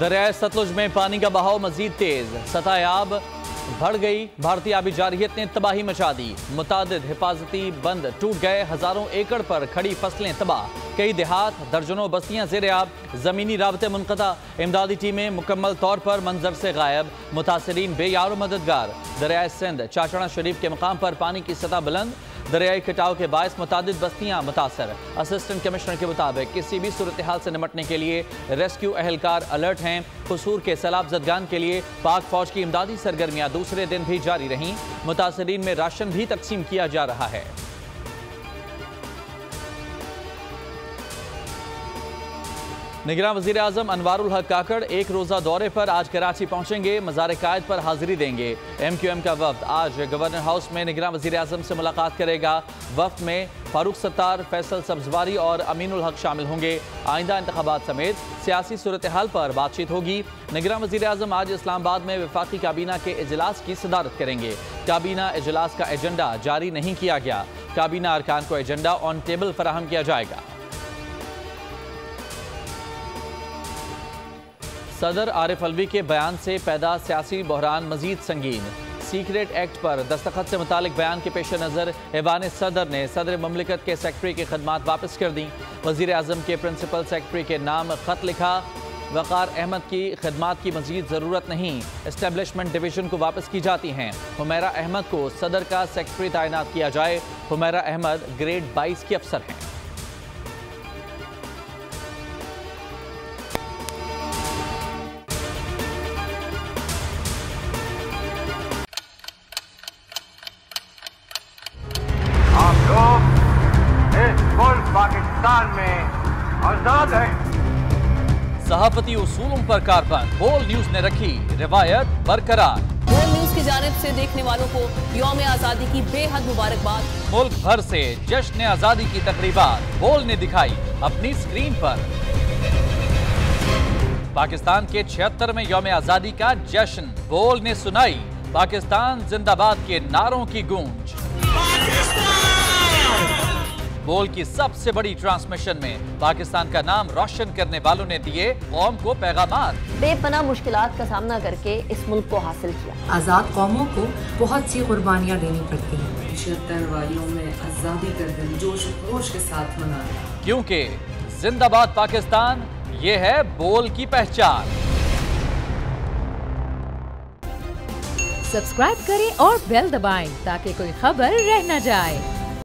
दरियाए सतलुज में पानी का बहाव मजीद तेज, सतह आब बढ़ गई। भारतीय आबी जारहियत ने तबाही मचा दी। मुतादिद हिफाजती बंद टूट गए। हजारों एकड़ पर खड़ी फसलें तबाह। कई देहात, दर्जनों बस्तियां ज़ेर आब। ज़मीनी राबते मुनक़ता। इमदादी टीमें मुकम्मल तौर पर मंजर से गायब। मुतासरीन बेयार मददगार। दरियाए सिंध चाचड़ा शरीफ के मकाम पर पानी की सतह बुलंद। दरियाई कटाव के बायस मुतादिद बस्तियां मुतासर। असिस्टेंट कमिश्नर के मुताबिक किसी भी सूरत हाल से निपटने के लिए रेस्क्यू अहलकार अलर्ट हैं। कसूर के सैलाब ज़दगान के लिए पाक फौज की इमदादी सरगर्मियां दूसरे दिन भी जारी रहीं। मुतासरीन में राशन भी तकसीम किया जा रहा है। निगरान वज़ीर आज़म अनवारुल हक काकड़ एक रोज़ा दौरे पर आज कराची पहुंचेंगे। मज़ार कायद पर हाजिरी देंगे। MQM का वफ्द आज गवर्नर हाउस में निगरान वज़ीर आज़म से मुलाकात करेगा। वफ्द में फारूक सत्तार, फैसल सब्जवारी और अमीनुल हक शामिल होंगे। आइंदा इंतखाबात समेत सियासी सूरत हाल पर बातचीत होगी। निगरान वज़ीर आज़म आज इस्लामाबाद में वफाकी काबीना के इजलास की सदारत करेंगे। काबीना इजलास का एजेंडा जारी नहीं किया गया। काबीना अरकान को एजेंडा ऑन टेबल फराहम किया जाएगा। सदर आरिफ अलवी के बयान से पैदा सियासी बहरान मजीद संगीन। सीक्रेट एक्ट पर दस्तखत से मुतालिक बयान के पेश नज़र ऐवान सदर ने सदर ममलिकत के सेक्रेटरी की खदमात वापस कर दी। वज़ीर आज़म के प्रिंसिपल सेक्रेटरी के नाम ख़त लिखा। वक़ार अहमद की खदमात की मजीद ज़रूरत नहीं, इस्टेब्लिशमेंट डिवीज़न को वापस की जाती हैं। हुमैरा अहमद को सदर का सेक्रेटरी तैनात किया जाए। हुमैरा अहमद ग्रेड 22 की अफसर हैं। पाकिस्तान में आजाद है। सहाफती उसूलों पर कारबंद। बोल न्यूज ने रखी रिवायत बरकरार। बोल न्यूज की जानिब से देखने वालों को यौम आजादी की बेहद मुबारकबाद। मुल्क भर से जश्न आजादी की तकरीबात बोल ने दिखाई अपनी स्क्रीन पर। पाकिस्तान के 76वें यौम आजादी का जश्न बोल ने सुनाई पाकिस्तान जिंदाबाद के नारों की गूंज। बोल की सबसे बड़ी ट्रांसमिशन में पाकिस्तान का नाम रोशन करने वालों ने दिए कौम को पैगामात। बेपनाह मुश्किलात का सामना करके इस मुल्क को हासिल किया। आज़ाद कौमों को बहुत सी कुर्बानियाँ देनी पड़ती हैं। 76 वारियों में आज़ादी का दिन जोश खरोश के साथ मना, क्योंकि जिंदाबाद पाकिस्तान ये है बोल की पहचान। सब्सक्राइब करें और बेल दबाएं ताकि कोई खबर रह न जाए।